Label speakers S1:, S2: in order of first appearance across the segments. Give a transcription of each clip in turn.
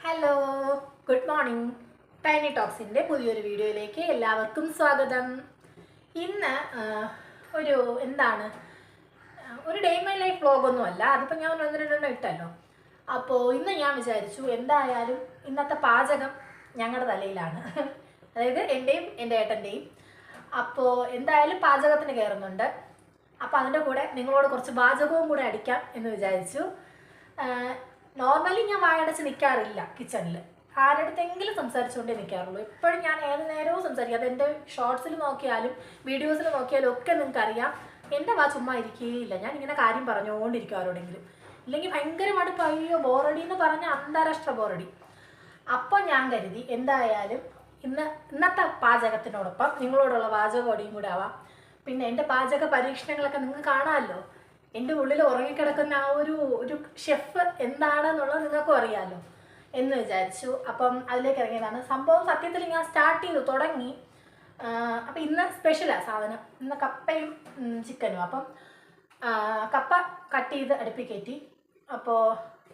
S1: Hello, good morning. Tiny ടോക്സിൻ്റെ പുതിയൊരു വീഡിയോയിലേക്ക് എല്ലാവർക്കും സ്വാഗതം. ഇന്ന് ഒരു ഒരു ഡേ മൈ ലൈഫ് വ്ളോഗൊന്നുമല്ല, അതിപ്പോൾ ഞാൻ ഒന്ന് രണ്ടെണ്ണം ഇട്ടല്ലോ. അപ്പോൾ ഇന്ന് ഞാൻ വിചാരിച്ചു എന്തായാലും ഇന്നത്തെ പാചകം ഞങ്ങളുടെ തലയിലാണ്, അതായത് എൻ്റെയും എൻ്റെ ഏട്ടൻ്റെയും. അപ്പോൾ എന്തായാലും പാചകത്തിന് കയറുന്നുണ്ട്. അപ്പോൾ അതിൻ്റെ കൂടെ നിങ്ങളോട് കുറച്ച് പാചകവും കൂടെ അടിക്കാം എന്ന് വിചാരിച്ചു. നോർമലി ഞാൻ വായടച്ച് നിൽക്കാറില്ല കിച്ചണിൽ, ആരുടെടുത്തെങ്കിലും സംസാരിച്ചുകൊണ്ടേ നിൽക്കാറുള്ളൂ. എപ്പോഴും ഞാൻ ഏത് നേരവും സംസാരിക്കും. അത് എൻ്റെ ഷോർട്സിൽ നോക്കിയാലും വീഡിയോസിൽ നോക്കിയാലും ഒക്കെ നിങ്ങൾക്കറിയാം, എൻ്റെ ചുമ്മാ ഇരിക്കുകയില്ല. ഞാൻ ഇങ്ങനെ കാര്യം പറഞ്ഞുകൊണ്ടിരിക്കും ആരോടെങ്കിലും. ഇല്ലെങ്കിൽ ഭയങ്കര മടുപ്പ്, അയ്യോ ബോറടി എന്ന് പറഞ്ഞാൽ അന്താരാഷ്ട്ര ബോറടി. അപ്പോൾ ഞാൻ കരുതി എന്തായാലും ഇന്നത്തെ പാചകത്തിനോടൊപ്പം നിങ്ങളോടുള്ള പാചകോടിയും കൂടെ ആവാം. പിന്നെ എൻ്റെ പാചക പരീക്ഷണങ്ങളൊക്കെ നിങ്ങൾക്ക് കാണാമല്ലോ. എൻ്റെ ഉള്ളിൽ ഉറങ്ങിക്കിടക്കുന്ന ആ ഒരു ഷെഫ് എന്താണെന്നുള്ളത് നിങ്ങൾക്കും അറിയാമല്ലോ എന്ന് വിചാരിച്ചു. അപ്പം അതിലേക്ക് ഇറങ്ങിയതാണ്. സംഭവം സത്യത്തിൽ ഞാൻ സ്റ്റാർട്ട് ചെയ്തു തുടങ്ങി. അപ്പം ഇന്ന് സ്പെഷ്യലാണ് സാധനം. ഇന്ന് കപ്പയും ചിക്കനും. അപ്പം കപ്പ കട്ട് ചെയ്ത് അടുപ്പിൽ കയറ്റി. അപ്പോൾ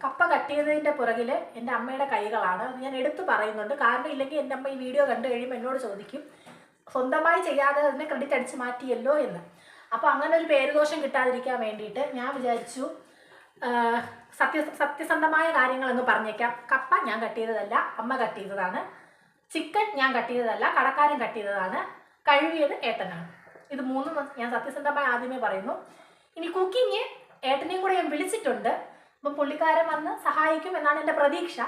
S1: കപ്പ കട്ട് ചെയ്തതിൻ്റെ പുറകിൽ എൻ്റെ അമ്മയുടെ കൈകളാണ്. അത് ഞാൻ എടുത്തു പറയുന്നുണ്ട്, കാരണം ഇല്ലെങ്കിൽ എൻ്റെ അമ്മ ഈ വീഡിയോ കണ്ടു കഴിയുമ്പോൾ എന്നോട് ചോദിക്കും സ്വന്തമായി ചെയ്യാതെ അതിനെ ക്രെഡിറ്റ് അടിച്ച് മാറ്റിയല്ലോ എന്ന്. അപ്പോൾ അങ്ങനെ ഒരു പേരുദോഷം കിട്ടാതിരിക്കാൻ വേണ്ടിയിട്ട് ഞാൻ വിചാരിച്ചു സത്യസന്ധമായ കാര്യങ്ങളെന്ന് പറഞ്ഞേക്കാം. കപ്പ ഞാൻ കട്ട് ചെയ്തതല്ല, അമ്മ കട്ട് ചെയ്തതാണ്. ചിക്കൻ ഞാൻ കട്ട് ചെയ്തതല്ല, കടക്കാരൻ കട്ട് ചെയ്തതാണ്. കഴുകിയത് ഏട്ടനാണ്. ഇത് മൂന്നും ഞാൻ സത്യസന്ധമായി ആദ്യമേ പറയുന്നു. ഇനി കുക്കിങ് ഏട്ടനെയും കൂടെ ഞാൻ വിളിച്ചിട്ടുണ്ട്. അപ്പം പുള്ളിക്കാരൻ വന്ന് സഹായിക്കും എന്നാണ് എൻ്റെ പ്രതീക്ഷ.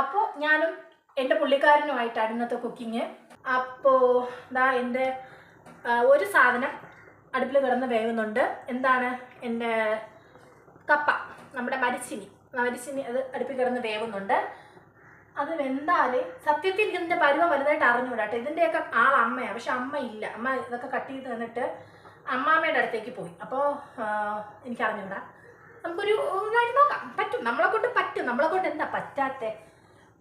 S1: അപ്പോൾ ഞാനും എൻ്റെ പുള്ളിക്കാരനുമായിട്ടാണ് ഇന്നത്തെ കുക്കിങ്. അപ്പോൾ എൻ്റെ ഒരു സാധനം അടുപ്പിൽ കിടന്ന് വേകുന്നുണ്ട്. എന്താണ്? എൻ്റെ കപ്പ, നമ്മുടെ മരിച്ചിനി അത് അടുപ്പിൽ കിടന്ന് വേകുന്നുണ്ട്. അത് വെന്താൽ സത്യത്തിൽ ഇതിൻ്റെ പരുവം വലുതായിട്ട് അറിഞ്ഞുകൂടാട്ടെ. ഇതിൻ്റെയൊക്കെ അമ്മയാണ്, പക്ഷെ അമ്മ ഇല്ല. അമ്മ ഇതൊക്കെ കട്ട് ചെയ്ത് തന്നിട്ട് അമ്മാമ്മയുടെ അടുത്തേക്ക് പോയി. അപ്പോൾ എനിക്കറിഞ്ഞൂടാ. നമുക്കൊരു ഇതായിട്ട് നോക്കാം. പറ്റും, നമ്മളെ കൊണ്ട് പറ്റും. നമ്മളെ കൊണ്ട് എന്താ പറ്റാത്തത്?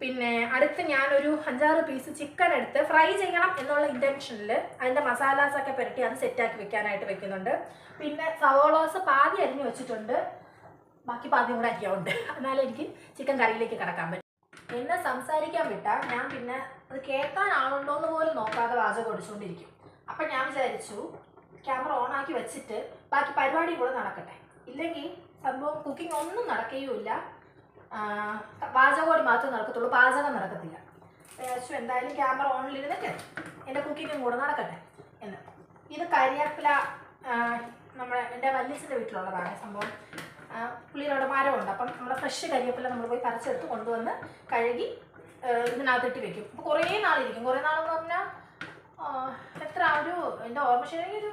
S1: പിന്നെ അടുത്ത് ഞാനൊരു 5-6 പീസ് ചിക്കൻ എടുത്ത് ഫ്രൈ ചെയ്യണം എന്നുള്ള ഇൻറ്റൻഷനിൽ അതിൻ്റെ മസാലാസൊക്കെ പുരട്ടി അത് സെറ്റാക്കി വെക്കാനായിട്ട് വെക്കുന്നുണ്ട്. പിന്നെ സവോളോസ് പാതി അരിഞ്ഞ് വെച്ചിട്ടുണ്ട്, ബാക്കി പാതി കൂടെ അരിയാറുണ്ട്. എന്നാലും എനിക്ക് ചിക്കൻ കറിയിലേക്ക് കിടക്കാൻ പറ്റും. എന്നെ സംസാരിക്കാൻ വിട്ടാൽ ഞാൻ പിന്നെ അത് കേൾക്കാനാളുണ്ടോയെന്ന് പോലും നോക്കാതെ വാചകം ഓടിച്ചുകൊണ്ടിരിക്കും. അപ്പം ഞാൻ വിചാരിച്ചു ക്യാമറ ഓണാക്കി വെച്ചിട്ട് ബാക്കി പരിപാടി കൂടെ നടക്കട്ടെ. ഇല്ലെങ്കിൽ സംഭവം കുക്കിംഗ് ഒന്നും നടക്കുകയുമില്ല. പാചകോടി മാത്രമേ നടക്കത്തുള്ളൂ, പാചകം നടക്കത്തില്ല. വിചാരിച്ചു എന്തായാലും ക്യാമറ ഓണിലിരുന്നിട്ട് എൻ്റെ കുക്കിങ്ങും കൂടെ നടക്കട്ടെ എന്ന്. ഇത് കരിയാപ്പില എൻ്റെ വല്യച്ഛൻ്റെ വീട്ടിലുള്ളതാണ് സംഭവം. പുള്ളിയുടെ മരമുണ്ട്. അപ്പം നമ്മുടെ ഫ്രഷ് കരിയാപ്പില നമ്മൾ പോയി പറിച്ചെടുത്ത് കൊണ്ടുവന്ന് കഴുകി ഇതിനകത്തിട്ട് വെക്കും. അപ്പോൾ കുറേ നാളിരിക്കും. കുറേ നാളെന്ന് പറഞ്ഞാൽ എത്ര എൻ്റെ ഓർമ്മ ശരിയെങ്കിൽ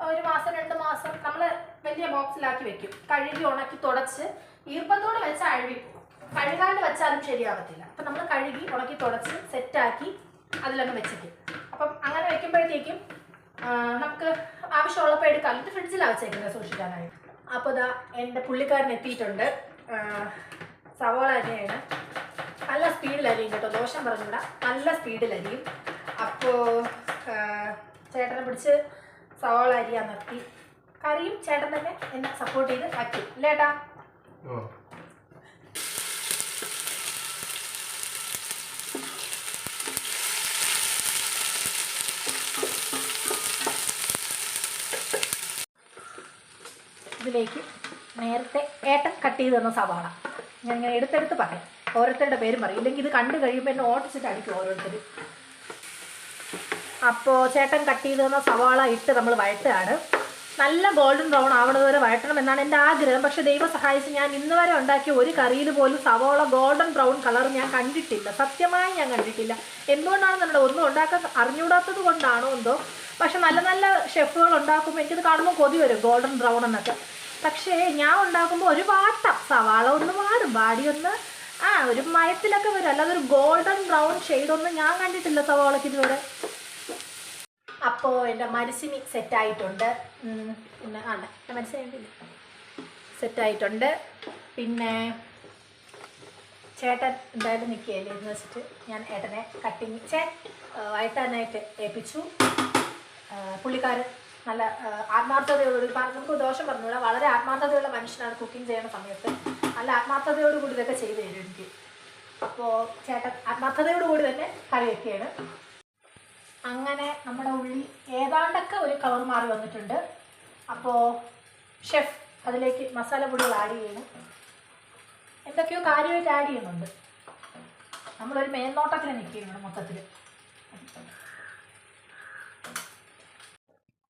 S1: ഒരു മാസം 2 മാസം നമ്മൾ വലിയ ബോക്സിലാക്കി വെക്കും. കഴുകി ഉണക്കി തുടച്ച് ഈർപ്പത്തോടെ വെച്ചാൽ അഴുകിപ്പോകും. കഴുകാണ്ട് വെച്ചാലും ശരിയാകത്തില്ല. അപ്പം നമ്മൾ കഴുകി ഉണക്കി തുടച്ച് സെറ്റാക്കി അതിലങ്ങ് വെച്ചിരിക്കും. അപ്പം അങ്ങനെ വെക്കുമ്പോഴത്തേക്കും നമുക്ക് ആവശ്യമുള്ളപ്പോൾ എടുക്കാം. ഇത് ഫ്രിഡ്ജിലാണ് വെച്ചേക്കുന്നത് സൂക്ഷിക്കാനായിട്ട്. അപ്പോൾ ഇതാ എൻ്റെ പുള്ളിക്കാരൻ എത്തിയിട്ടുണ്ട്. സവാള അരിയാണ്. നല്ല സ്പീഡിലരിയും കേട്ടോ, ദോഷം പറഞ്ഞുകൂടാ, നല്ല സ്പീഡിലരിയും. അപ്പോൾ ചേട്ടനെ പിടിച്ച് സവാള അരിയാൻ നിർത്തി. കറിയും ചേട്ടൻ തന്നെ എന്നെ സപ്പോർട്ട് ചെയ്ത് വയ്ക്കും, ഇല്ലേ ഏട്ടാ? ഇതിലേക്ക് നേരത്തെ ഏട്ടൻ കട്ട് ചെയ്ത് തന്ന സവാള ഞാൻ ഇങ്ങനെ എടുത്തെടുത്ത് പറയാം, ഓരോരുത്തരുടെ പേരും പറയും. ഇല്ലെങ്കിൽ ഇത് കണ്ടു കഴിയുമ്പോൾ എന്നെ ഓട്ടിച്ചിട്ട് അടിക്കും ഓരോരുത്തർ. അപ്പോൾ ചേട്ടൻ കട്ട് ചെയ്ത് തന്ന സവാള ഇട്ട് നമ്മൾ വഴട്ടുകയാണ്. നല്ല ഗോൾഡൻ ബ്രൗൺ ആവണത് വരെ വഴറ്റണം എന്നാണ് എൻ്റെ ആഗ്രഹം. പക്ഷേ ദൈവം സഹായിച്ച് ഞാൻ ഇന്ന് വരെ ഉണ്ടാക്കിയ ഒരു കറിയിൽ പോലും സവാള ഗോൾഡൻ ബ്രൗൺ കളർ ഞാൻ കണ്ടിട്ടില്ല. സത്യമായി ഞാൻ കണ്ടിട്ടില്ല. എന്തുകൊണ്ടാണെന്നുള്ളത് ഒന്നും ഉണ്ടാക്കാൻ അറിഞ്ഞുകൂടാത്തത് കൊണ്ടാണോ എന്തോ. പക്ഷെ നല്ല നല്ല ഷെഫുകൾ ഉണ്ടാക്കുമ്പോൾ എനിക്കത് കാണുമ്പോൾ കൊതി വരും ഗോൾഡൻ ബ്രൗൺ എന്നൊക്കെ. പക്ഷേ ഞാൻ ഉണ്ടാക്കുമ്പോൾ ഒരു വാട്ടം സവാള ഒന്ന് വാടിയൊന്ന് ഒരു മയത്തിലൊക്കെ വരും. അല്ലാതെ ഒരു ഗോൾഡൻ ബ്രൗൺ ഷെയ്ഡൊന്നും ഞാൻ കണ്ടിട്ടില്ല സവാളയ്ക്ക് ഇതുവരെ. അപ്പോൾ എൻ്റെ മരിച്ചിനി സെറ്റായിട്ടുണ്ട്. പിന്നെ എൻ്റെ മരിച്ചിനി സെറ്റായിട്ടുണ്ട്. പിന്നെ ചേട്ടൻ എന്തായാലും നിൽക്കുകയല്ലേ എന്ന് വെച്ചിട്ട് ഞാൻ ഏട്ടനെ കട്ടിങ് വഴറ്റാനായിട്ട് ഏൽപ്പിച്ചു. പുള്ളിക്കാരൻ നല്ല ആത്മാർത്ഥതയോടുകൂടി, നമുക്ക് ദോഷം പറഞ്ഞുകൂടാ, വളരെ ആത്മാർത്ഥതയുള്ള മനുഷ്യനാണ്. കുക്കിംഗ് ചെയ്യുന്ന സമയത്ത് നല്ല ആത്മാർത്ഥതയോടുകൂടി ഇതൊക്കെ ചെയ്തു തരും എനിക്ക്. അപ്പോൾ ചേട്ടൻ ആത്മാർത്ഥതയോടുകൂടി തന്നെ കറി വയ്ക്കുകയാണ്. അങ്ങനെ നമ്മുടെ ഉള്ളി ഏതാണ്ടൊക്കെ ഒരു കളർ മാറി വന്നിട്ടുണ്ട്. അപ്പോൾ ഷെഫ് അതിലേക്ക് മസാലപ്പൊടികൾ ആഡ് ചെയ്യണം. എന്തൊക്കെയോ കാര്യമായിട്ട് ആഡ് ചെയ്യുന്നുണ്ട്. നമ്മളൊരു മേൽനോട്ടത്തിൽ നിൽക്കുകയാണ് മൊത്തത്തിൽ.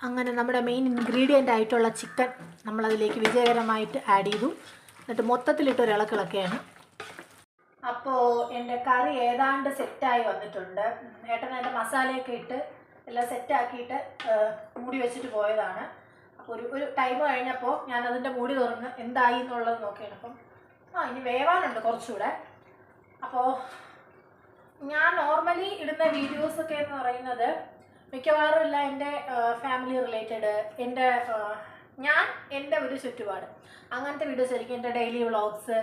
S1: അങ്ങനെ നമ്മുടെ മെയിൻ ഇൻഗ്രീഡിയൻ്റ് ആയിട്ടുള്ള ചിക്കൻ നമ്മളതിലേക്ക് വിജയകരമായിട്ട് ആഡ് ചെയ്തു. എന്നിട്ട് മൊത്തത്തിലിട്ടൊരു ഇളക്കിളക്കുകയാണ്. അപ്പോൾ എൻ്റെ കറി ഏതാണ്ട് സെറ്റായി വന്നിട്ടുണ്ട്. ഏട്ടൻ അതിൻ്റെ മസാലയൊക്കെ ഇട്ട് എല്ലാം സെറ്റാക്കിയിട്ട് മൂടി വെച്ചിട്ട് പോയതാണ്. അപ്പോൾ ഒരു ടൈം കഴിഞ്ഞപ്പോൾ ഞാനതിൻ്റെ മൂടി തുറന്ന് എന്തായി എന്നുള്ളത് നോക്കിയാണ്. അപ്പം ഇനി വേവാനുണ്ട് കുറച്ചുകൂടെ. അപ്പോൾ ഞാൻ നോർമലി ഇടുന്ന വീഡിയോസൊക്കെ എന്ന് പറയുന്നത് മിക്കവാറും എല്ലാം എൻ്റെ ഫാമിലി റിലേറ്റഡ്, എൻ്റെ ഒരു ചുറ്റുപാട് അങ്ങനത്തെ വീഡിയോസ് ആയിരിക്കും. എൻ്റെ ഡെയിലി വ്ളോഗ്സ്,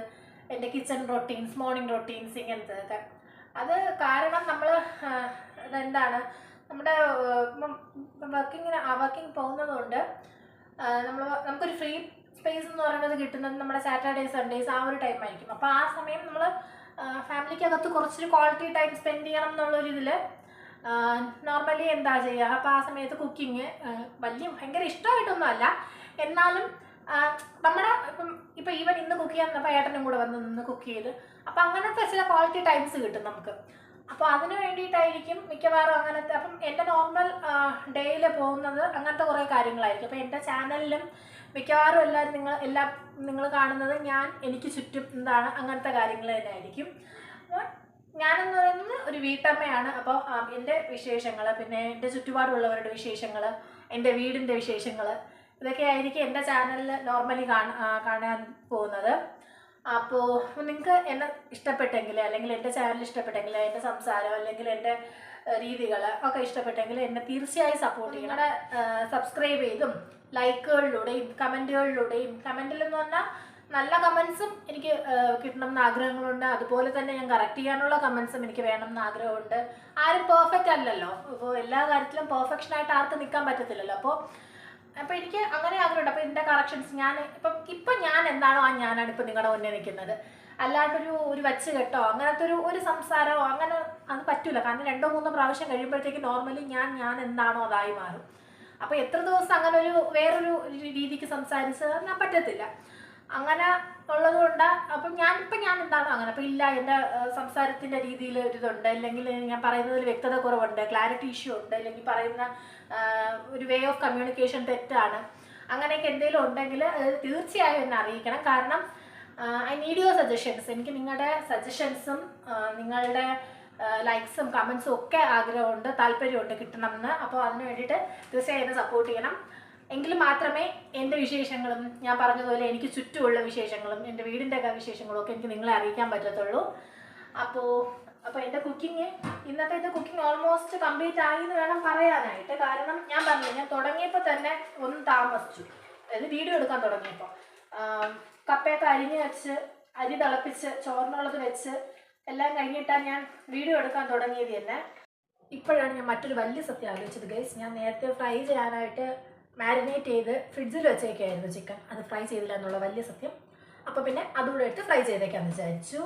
S1: എൻ്റെ കിച്ചൺ റൊട്ടീൻസ്, മോർണിംഗ് റൊട്ടീൻസ്, ഇങ്ങനത്തെ. അത് കാരണം നമ്മൾ അതെന്താണ് നമ്മുടെ വർക്കിംഗ് പോകുന്നതുകൊണ്ട് നമുക്കൊരു ഫ്രീ സ്പേസ് എന്ന് പറയുന്നത് കിട്ടുന്നത് നമ്മുടെ സാറ്റർഡേ സൺഡേസ് ആ ഒരു ടൈം ആയിരിക്കും. അപ്പോൾ ആ സമയം നമ്മൾ ഫാമിലിക്കകത്ത് കുറച്ചൊരു ക്വാളിറ്റി ടൈം സ്പെൻഡ് ചെയ്യണം എന്നുള്ളൊരിതിൽ നോർമലി എന്താ ചെയ്യുക. അപ്പോൾ ആ സമയത്ത് കുക്കിങ് ഭയങ്കര ഇഷ്ടമായിട്ടൊന്നും അല്ല, എന്നാലും നമ്മുടെ ഇപ്പം ഈവൻ ഇന്ന് കുക്ക് ചെയ്യാൻ അപ്പോൾ ഏട്ടനും കൂടെ വന്ന് നിന്ന് കുക്ക് ചെയ്ത് അപ്പം അങ്ങനത്തെ ചില ക്വാളിറ്റി ടൈംസ് കിട്ടും നമുക്ക്. അപ്പോൾ അതിന് വേണ്ടിയിട്ടായിരിക്കും മിക്കവാറും അങ്ങനത്തെ. അപ്പം എൻ്റെ നോർമൽ ഡേയിൽ പോകുന്നത് അങ്ങനത്തെ കുറേ കാര്യങ്ങളായിരിക്കും. അപ്പോൾ എൻ്റെ ചാനലിലും മിക്കവാറും നിങ്ങൾ കാണുന്നത് എനിക്ക് ചുറ്റും എന്താണ് അങ്ങനത്തെ കാര്യങ്ങൾ തന്നെ ആയിരിക്കും. ഞാനെന്ന് പറയുന്നത് ഒരു വീട്ടമ്മയാണ്. അപ്പോൾ എൻ്റെ വിശേഷങ്ങൾ, പിന്നെ എൻ്റെ ചുറ്റുപാടുള്ളവരുടെ വിശേഷങ്ങൾ, എൻ്റെ വീടിൻ്റെ വിശേഷങ്ങൾ, ഇതൊക്കെ ആയിരിക്കും എൻ്റെ ചാനലിൽ നോർമലി കാണാൻ പോകുന്നത്. അപ്പോൾ നിങ്ങൾക്ക് എന്നെ ഇഷ്ടപ്പെട്ടെങ്കിൽ, അല്ലെങ്കിൽ എൻ്റെ ചാനൽ ഇഷ്ടപ്പെട്ടെങ്കിൽ, എൻ്റെ സംസാരം അല്ലെങ്കിൽ എൻ്റെ രീതികൾ ഒക്കെ ഇഷ്ടപ്പെട്ടെങ്കിൽ എന്നെ തീർച്ചയായും സപ്പോർട്ട് ചെയ്യണം. സബ്സ്ക്രൈബ് ചെയ്തും ലൈക്കുകളിലൂടെയും കമൻറ്റുകളിലൂടെയും, കമൻറ്റിലെന്ന് പറഞ്ഞാൽ നല്ല കമൻസും എനിക്ക് കിട്ടണം എന്ന് ആഗ്രഹങ്ങളുണ്ട്. അതുപോലെ തന്നെ ഞാൻ കറക്റ്റ് ചെയ്യാനുള്ള കമൻസും എനിക്ക് വേണം എന്ന് ആഗ്രഹമുണ്ട്. ആരും പെർഫെക്റ്റ് അല്ലല്ലോ. അപ്പോൾ എല്ലാ കാര്യത്തിലും പെർഫെക്ഷനായിട്ട് ആർക്കും നിൽക്കാൻ പറ്റത്തില്ലല്ലോ. അപ്പോൾ എനിക്ക് അങ്ങനെ ആഗ്രഹമുണ്ട്. അപ്പോൾ ഇതിൻ്റെ കറക്ഷൻസ് ഇപ്പം ഞാൻ എന്താണോ ഞാനാണ് ഇപ്പം നിങ്ങളുടെ മുന്നേ നിൽക്കുന്നത്. അല്ലാണ്ടൊരു വച്ച് കെട്ടോ അങ്ങനത്തെ ഒരു സംസാരമോ അങ്ങനെ അത് പറ്റില്ല. കാരണം 2-3 പ്രാവശ്യം കഴിയുമ്പോഴത്തേക്ക് നോർമലി ഞാൻ എന്താണോ അതായി മാറും. അപ്പോൾ എത്ര ദിവസം അങ്ങനെ വേറൊരു രീതിക്ക് സംസാരിച്ചാൽ പറ്റത്തില്ല. അങ്ങനെ ഉള്ളതുകൊണ്ട് അപ്പം ഞാൻ എന്താണോ അങ്ങനെ. അപ്പോൾ ഇല്ല, എൻ്റെ സംസാരത്തിൻ്റെ രീതിയിൽ ഒരിതുണ്ട്, അല്ലെങ്കിൽ ഞാൻ പറയുന്നതിൽ വ്യക്തത കുറവുണ്ട്, ക്ലാരിറ്റി ഇഷ്യൂ ഉണ്ട്, അല്ലെങ്കിൽ പറയുന്ന ഒരു വേ ഓഫ് കമ്മ്യൂണിക്കേഷൻ തെറ്റാണ്, അങ്ങനെയൊക്കെ എന്തെങ്കിലും ഉണ്ടെങ്കിൽ തീർച്ചയായും എന്നെ അറിയിക്കണം. കാരണം ഐ നീഡ് യുവർ സജഷൻസ്. എനിക്ക് നിങ്ങളുടെ സജഷൻസും നിങ്ങളുടെ ലൈക്സും കമൻസും ഒക്കെ ആഗ്രഹമുണ്ട്, താല്പര്യമുണ്ട് കിട്ടണമെന്ന്. അപ്പോൾ അതിന് വേണ്ടിയിട്ട് തീർച്ചയായും എന്നെ സപ്പോർട്ട് ചെയ്യണം. എങ്കിൽ മാത്രമേ എൻ്റെ വിശേഷങ്ങളും ഞാൻ പറഞ്ഞതുപോലെ എനിക്ക് ചുറ്റുമുള്ള വിശേഷങ്ങളും എൻ്റെ വീടിൻ്റെ ഒക്കെ വിശേഷങ്ങളും ഒക്കെ എനിക്ക് നിങ്ങളെ അറിയിക്കാൻ പറ്റത്തുള്ളൂ. അപ്പോൾ എൻ്റെ ഇന്നത്തെ കുക്കിംഗ് ഓൾമോസ്റ്റ് കംപ്ലീറ്റ് ആയി എന്ന് വേണം പറയാനായിട്ട്. കാരണം ഞാൻ തുടങ്ങിയപ്പോൾ തന്നെ ഒന്ന് താമസിച്ചു. അതായത് വീഡിയോ എടുക്കാൻ തുടങ്ങിയപ്പോൾ കപ്പയൊക്കെ അരിഞ്ഞ് വെച്ച്, അരി തിളപ്പിച്ച്, ചോറിനുള്ളത് വെച്ച് എല്ലാം കഴിഞ്ഞിട്ടാണ് ഞാൻ വീഡിയോ എടുക്കാൻ തുടങ്ങിയത് തന്നെ. ഇപ്പോഴാണ് ഞാൻ മറ്റൊരു വലിയ സത്യം ആലോചിച്ചത് ഗൈസ്. ഞാൻ നേരത്തെ ഫ്രൈ ചെയ്യാനായിട്ട് മാരിനേറ്റ് ചെയ്ത് ഫ്രിഡ്ജിൽ വെച്ചേക്കായിരുന്നു ചിക്കൻ. അത് ഫ്രൈ ചെയ്തില്ല എന്നുള്ള വലിയ സത്യം. അപ്പോൾ പിന്നെ അതുകൂടെ എടുത്ത് ഫ്രൈ ചെയ്തേക്കാന്ന് വിചാരിച്ചു.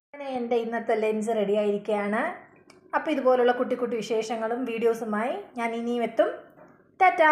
S1: അങ്ങനെ എൻ്റെ ഇന്നത്തെ ലഞ്ച് റെഡി ആയിരിക്കുകയാണ്. അപ്പോൾ ഇതുപോലുള്ള കുട്ടി കുട്ടി വിശേഷങ്ങളും വീഡിയോസുമായി ഞാൻ ഇനിയും എത്തും. ടാറ്റാ.